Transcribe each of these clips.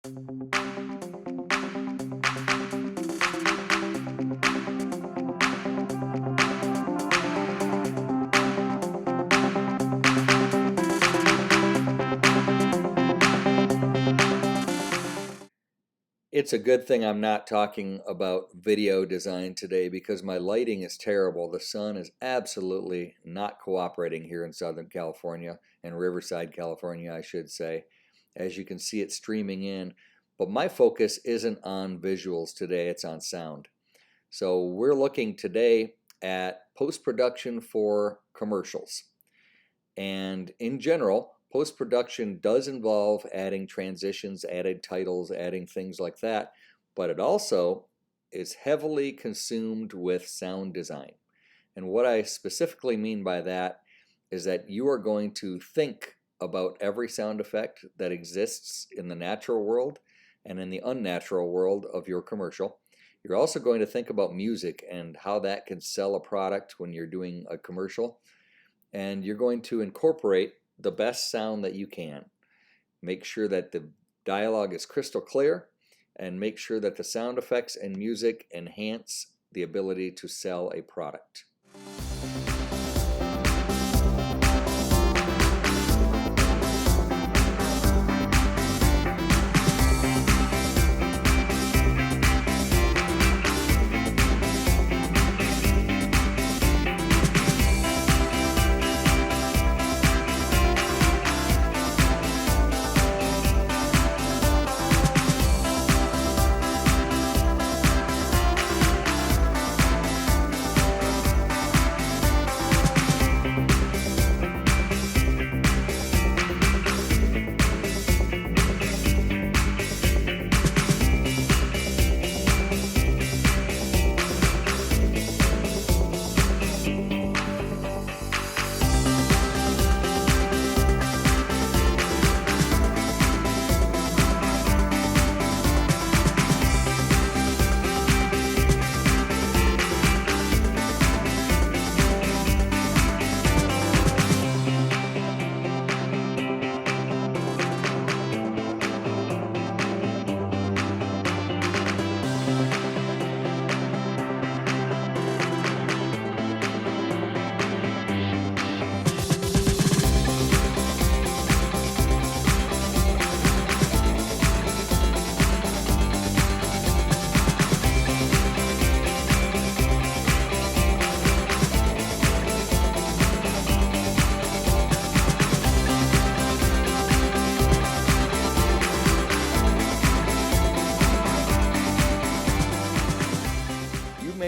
It's a good thing I'm not talking about video design today because my lighting is terrible. The sun is absolutely not cooperating here in Southern California, and Riverside, California, I should say. As you can see, it's streaming in. But my focus isn't on visuals today, it's on sound. So we're looking today at post-production for commercials. And in general, post-production does involve adding transitions, adding titles, adding things like that, but it also is heavily consumed with sound design. And what I specifically mean by that is that you are going to think about every sound effect that exists in the natural world and in the unnatural world of your commercial. You're also going to think about music and how that can sell a product when you're doing a commercial. And you're going to incorporate the best sound that you can. Make sure that the dialogue is crystal clear, and make sure that the sound effects and music enhance the ability to sell a product.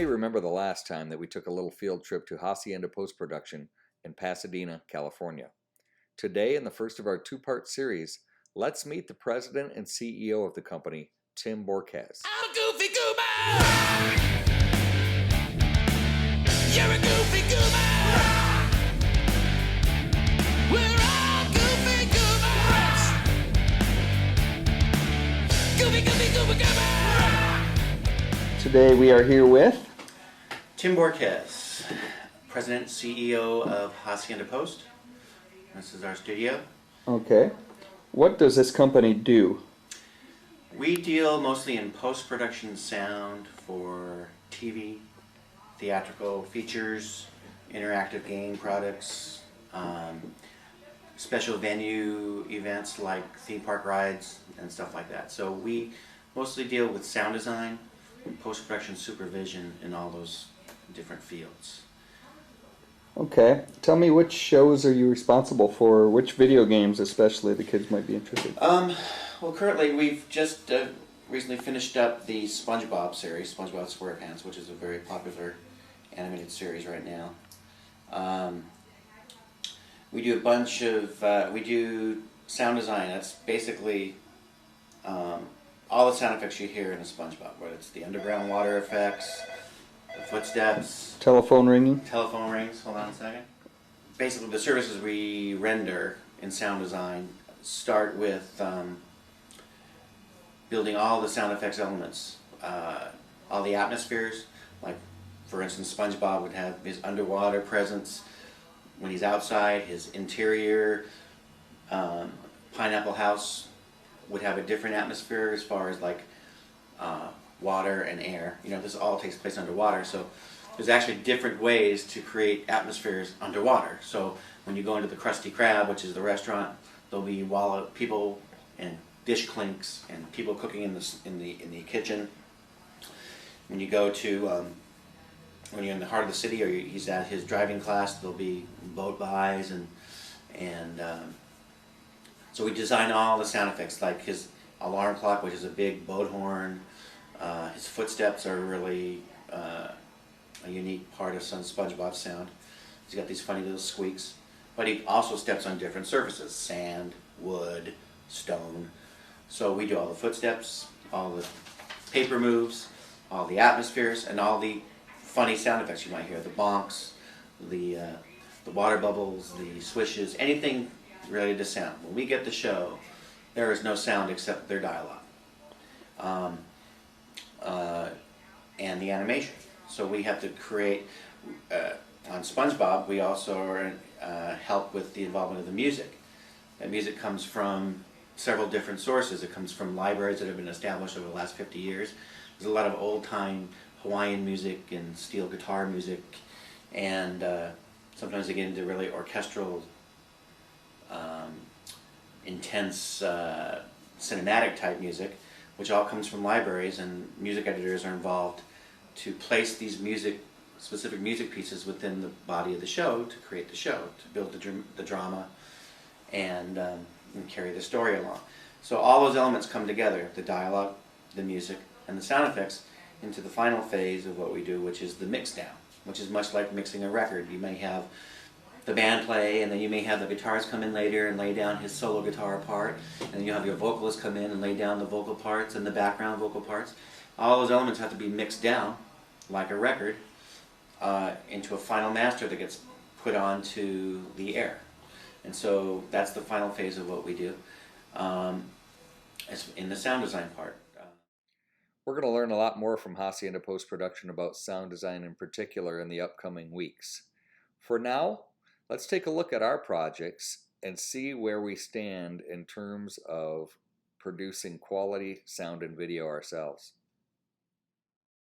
Remember the last time that we took a little field trip to Hacienda Post-Production in Pasadena, California. Today, in the first of our two-part series, let's meet the president and CEO of the company, Tim Borkes. I'm a goofy goober! You're a goofy goober! We're all goofy goobers! Goofy, goofy, goober, goober! Today we are here with Tim Borkes, President and CEO of Hacienda Post. This is our studio. Okay. What does this company do? We deal mostly in post-production sound for TV, theatrical features, interactive game products, special venue events like theme park rides and stuff like that. So we mostly deal with sound design, post-production supervision in all those different fields. Okay. Tell me, which shows are you responsible for? Which video games especially the kids might be interested? Well, currently we've just recently finished up the Spongebob series, Spongebob Squarepants, which is a very popular animated series right now. We do a bunch of, we do sound design. That's basically all the sound effects you hear in a Spongebob, whether it's the underground water effects, the footsteps, Telephone ringing? telephone rings. Hold on a second. Basically, the services we render in sound design start with building all the sound effects elements, all the atmospheres. Like, for instance, SpongeBob would have his underwater presence when he's outside, his interior pineapple house would have a different atmosphere as far as like water and air. You know, this all takes place underwater, so there's actually different ways to create atmospheres underwater. So when you go into the Krusty Krab, which is the restaurant, there'll be people and dish clinks and people cooking in the kitchen. When you go to when you're in the heart of the city, or he's at his driving class, there'll be boat buys and so we design all the sound effects, like his alarm clock, which is a big boat horn. His footsteps are really a unique part of some SpongeBob sound. He's got these funny little squeaks, but he also steps on different surfaces: sand, wood, stone. So we do all the footsteps, all the paper moves, all the atmospheres, and all the funny sound effects you might hear: the bonks, the water bubbles, the swishes, anything related to sound. When we get the show, there is no sound except their dialogue and the animation. So we have to create. On SpongeBob, we also help with the involvement of the music. That music comes from several different sources. It comes from libraries that have been established over the last 50 years. There's a lot of old-time Hawaiian music and steel guitar music, and sometimes they get into really orchestral, intense, cinematic type music, which all comes from libraries, and music editors are involved to place these specific music pieces within the body of the show to create the show, to build the drama and carry the story along. So all those elements come together: the dialogue, the music, and the sound effects, into the final phase of what we do, which is the mix down, which is much like mixing a record. You may have the band play, and then you may have the guitarist come in later and lay down his solo guitar part, and then you have your vocalist come in and lay down the vocal parts and the background vocal parts. All those elements have to be mixed down, like a record, into a final master that gets put onto the air. And so that's the final phase of what we do in the sound design part. We're going to learn a lot more from Hacienda Post-Production about sound design in particular in the upcoming weeks. For now, let's take a look at our projects and see where we stand in terms of producing quality sound and video ourselves.